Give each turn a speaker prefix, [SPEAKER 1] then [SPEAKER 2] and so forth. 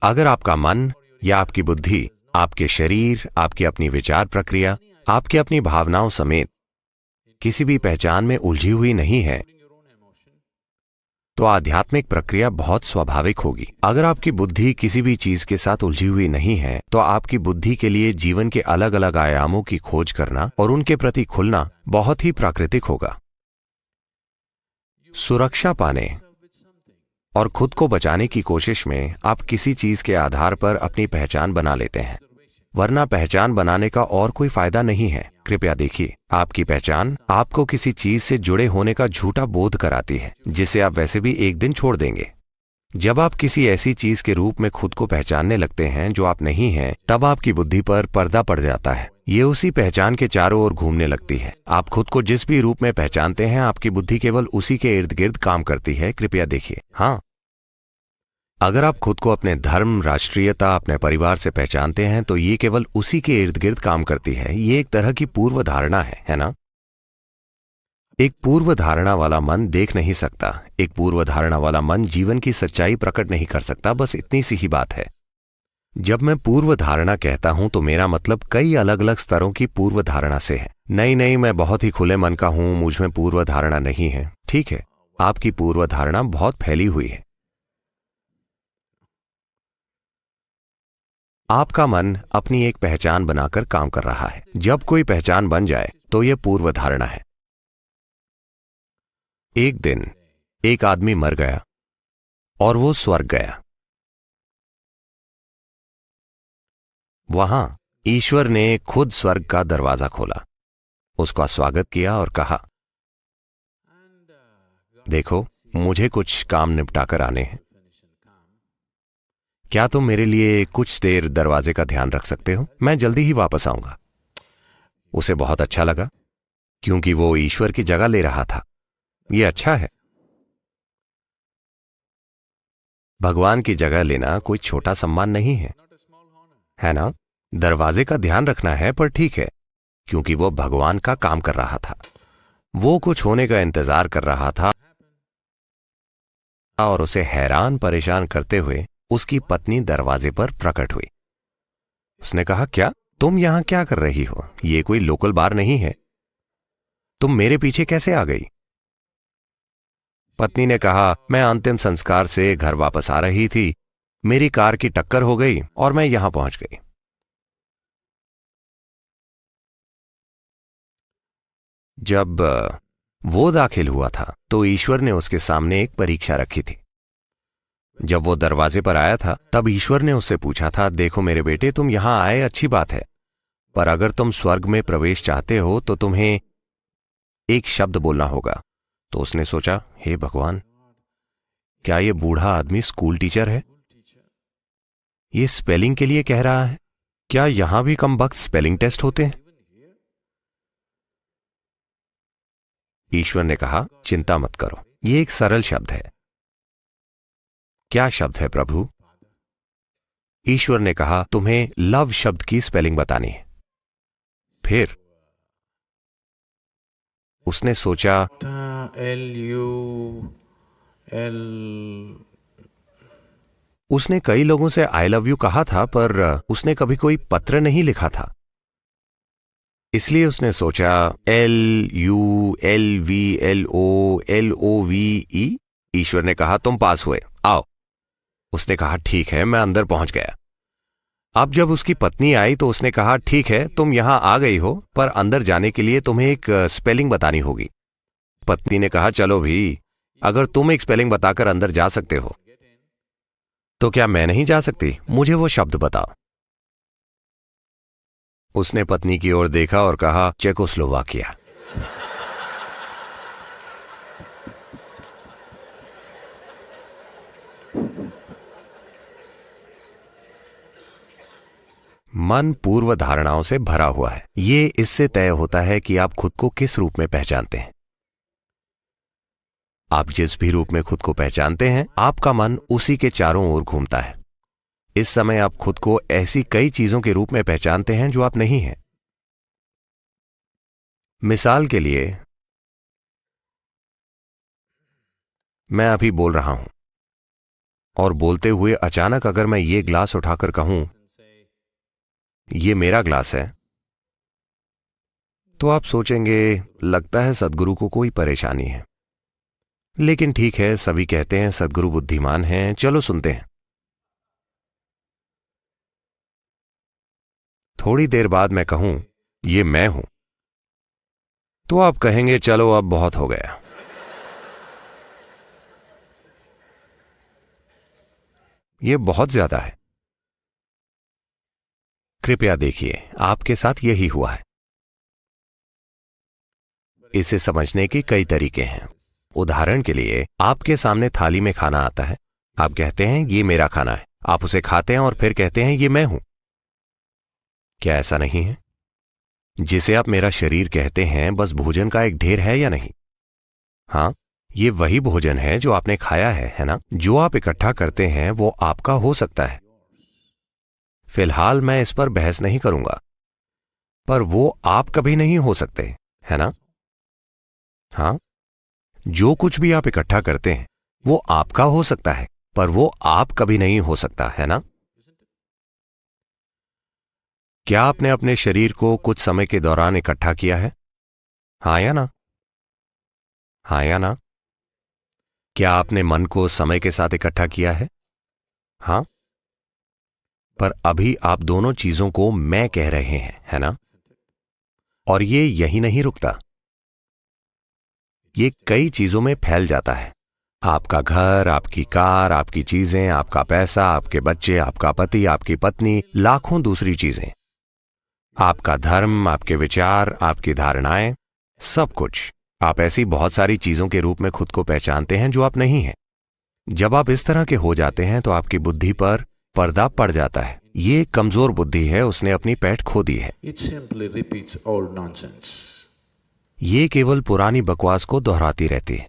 [SPEAKER 1] अगर आपका मन या आपकी बुद्धि, आपके शरीर, आपकी अपनी विचार प्रक्रिया, आपकी अपनी भावनाओं समेत किसी भी पहचान में उलझी हुई नहीं है, तो आध्यात्मिक प्रक्रिया बहुत स्वाभाविक होगी। अगर आपकी बुद्धि किसी भी चीज के साथ उलझी हुई नहीं है, तो आपकी बुद्धि के लिए जीवन के अलग अलग आयामों की खोज करना और उनके प्रति खुलना बहुत ही प्राकृतिक होगा। सुरक्षा पाने और खुद को बचाने की कोशिश में आप किसी चीज के आधार पर अपनी पहचान बना लेते हैं, वरना पहचान बनाने का और कोई फायदा नहीं है। कृपया देखिए, आपकी पहचान आपको किसी चीज से जुड़े होने का झूठा बोध कराती है, जिसे आप वैसे भी एक दिन छोड़ देंगे। जब आप किसी ऐसी चीज के रूप में खुद को पहचानने लगते हैं जो आप नहीं हैं, तब आपकी बुद्धि पर पर्दा पड़ जाता है। ये उसी पहचान के चारों ओर घूमने लगती है। आप खुद को जिस भी रूप में पहचानते हैं, आपकी बुद्धि केवल उसी के इर्द गिर्द काम करती है। कृपया देखिए। हाँ, अगर आप खुद को अपने धर्म, राष्ट्रीयता, अपने परिवार से पहचानते हैं, तो ये केवल उसी के इर्द गिर्द काम करती है। ये एक तरह की पूर्व धारणा है ना? एक पूर्व धारणा वाला मन देख नहीं सकता, एक पूर्व धारणा वाला मन जीवन की सच्चाई प्रकट नहीं कर सकता। बस इतनी सी ही बात है। जब मैं पूर्व धारणा कहता हूं, तो मेरा मतलब कई अलग अलग स्तरों की पूर्व धारणा से है। नहीं, मैं बहुत ही खुले मन का हूं, मुझ में पूर्व धारणा नहीं है। ठीक है, आपकी पूर्व धारणा बहुत फैली हुई है। आपका मन अपनी एक पहचान बनाकर काम कर रहा है। जब कोई पहचान बन जाए, तो यह पूर्व धारणा है। एक दिन एक आदमी मर गया और वो स्वर्ग गया। वहां ईश्वर ने खुद स्वर्ग का दरवाजा खोला, उसका स्वागत किया और कहा, देखो, मुझे कुछ काम निपटाकर आने हैं। क्या तुम मेरे लिए कुछ देर दरवाजे का ध्यान रख सकते हो? मैं जल्दी ही वापस आऊंगा। उसे बहुत अच्छा लगा, क्योंकि वो ईश्वर की जगह ले रहा था। ये अच्छा है। भगवान की जगह लेना कोई छोटा सम्मान नहीं है ना? दरवाजे का ध्यान रखना है, पर ठीक है, क्योंकि वो भगवान का काम कर रहा था। वो कुछ होने का इंतजार कर रहा था, और उसे हैरान परेशान करते हुए उसकी पत्नी दरवाजे पर प्रकट हुई। उसने कहा, क्या तुम यहां क्या कर रही हो? ये कोई लोकल बार नहीं है। तुम मेरे पीछे कैसे आ गई? पत्नी ने कहा, मैं अंतिम संस्कार से घर वापस आ रही थी, मेरी कार की टक्कर हो गई और मैं यहां पहुंच गई। जब वो दाखिल हुआ था, तो ईश्वर ने उसके सामने एक परीक्षा रखी थी। जब वो दरवाजे पर आया था, तब ईश्वर ने उससे पूछा था, देखो मेरे बेटे, तुम यहां आए अच्छी बात है, पर अगर तुम स्वर्ग में प्रवेश चाहते हो, तो तुम्हें एक शब्द बोलना होगा। तो उसने सोचा, हे भगवान, क्या ये बूढ़ा आदमी स्कूल टीचर है? ये स्पेलिंग के लिए कह रहा है। क्या यहां भी कमबख्त स्पेलिंग टेस्ट होते हैं? ईश्वर ने कहा, चिंता मत करो, ये एक सरल शब्द है। क्या शब्द है प्रभु? ईश्वर ने कहा, तुम्हें लव शब्द की स्पेलिंग बतानी है। फिर उसने सोचा,
[SPEAKER 2] L
[SPEAKER 1] उसने कई लोगों से आई लव यू कहा था, पर उसने कभी कोई पत्र नहीं लिखा था। इसलिए उसने सोचा, LULVLOLOVE। ईश्वर ने कहा, तुम पास हुए, आओ। उसने कहा, ठीक है, मैं अंदर पहुंच गया। अब जब उसकी पत्नी आई, तो उसने कहा, ठीक है, तुम यहां आ गई हो, पर अंदर जाने के लिए तुम्हें एक स्पेलिंग बतानी होगी। पत्नी ने कहा, चलो भी, अगर तुम एक स्पेलिंग बताकर अंदर जा सकते हो, तो क्या मैं नहीं जा सकती? मुझे वो शब्द बताओ। उसने पत्नी की ओर देखा और कहा, चेकोस्लोवाकिया। मन पूर्व धारणाओं से भरा हुआ है। ये इससे तय होता है कि आप खुद को किस रूप में पहचानते हैं। आप जिस भी रूप में खुद को पहचानते हैं, आपका मन उसी के चारों ओर घूमता है। इस समय आप खुद को ऐसी कई चीजों के रूप में पहचानते हैं जो आप नहीं हैं। मिसाल के लिए, मैं अभी बोल रहा हूं, और बोलते हुए अचानक अगर मैं ये ग्लास उठाकर कहूं ये मेरा ग्लास है, तो आप सोचेंगे लगता है सद्गुरु को कोई परेशानी है। लेकिन ठीक है, सभी कहते हैं सद्गुरु बुद्धिमान हैं, चलो सुनते हैं। थोड़ी देर बाद मैं कहूं ये मैं हूं, तो आप कहेंगे चलो अब बहुत हो गया। ये बहुत ज्यादा है। कृपया देखिए, आपके साथ यही हुआ है। इसे समझने के कई तरीके हैं। उदाहरण के लिए, आपके सामने थाली में खाना आता है, आप कहते हैं ये मेरा खाना है, आप उसे खाते हैं और फिर कहते हैं ये मैं हूं। क्या ऐसा नहीं है? जिसे आप मेरा शरीर कहते हैं बस भोजन का एक ढेर है या नहीं? हां, ये वही भोजन है जो आपने खाया है ना? जो आप इकट्ठा करते हैं वो आपका हो सकता है। फिलहाल मैं इस पर बहस नहीं करूंगा, पर वो आप कभी नहीं हो सकते, है ना? हां, जो कुछ भी आप इकट्ठा करते हैं वो आपका हो सकता है, पर वो आप कभी नहीं हो सकता, है ना? क्या आपने अपने शरीर को कुछ समय के दौरान इकट्ठा किया है? हां या ना? हां या ना? क्या आपने मन को समय के साथ इकट्ठा किया है? हां। पर अभी आप दोनों चीजों को मैं कह रहे हैं, है ना? और ये यही नहीं रुकता, ये कई चीजों में फैल जाता है। आपका घर, आपकी कार, आपकी चीजें, आपका पैसा, आपके बच्चे, आपका पति, आपकी पत्नी, लाखों दूसरी चीजें, आपका धर्म, आपके विचार, आपकी धारणाएं, सब कुछ। आप ऐसी बहुत सारी चीजों के रूप में खुद को पहचानते हैं जो आप नहीं हैं। जब आप इस तरह के हो जाते हैं तो आपकी बुद्धि पर पर्दा पड़ जाता है। ये एक कमजोर बुद्धि है, उसने अपनी पैठ खो दी है।
[SPEAKER 2] It simply repeats old nonsense.
[SPEAKER 1] ये केवल पुरानी बकवास को दोहराती रहती है।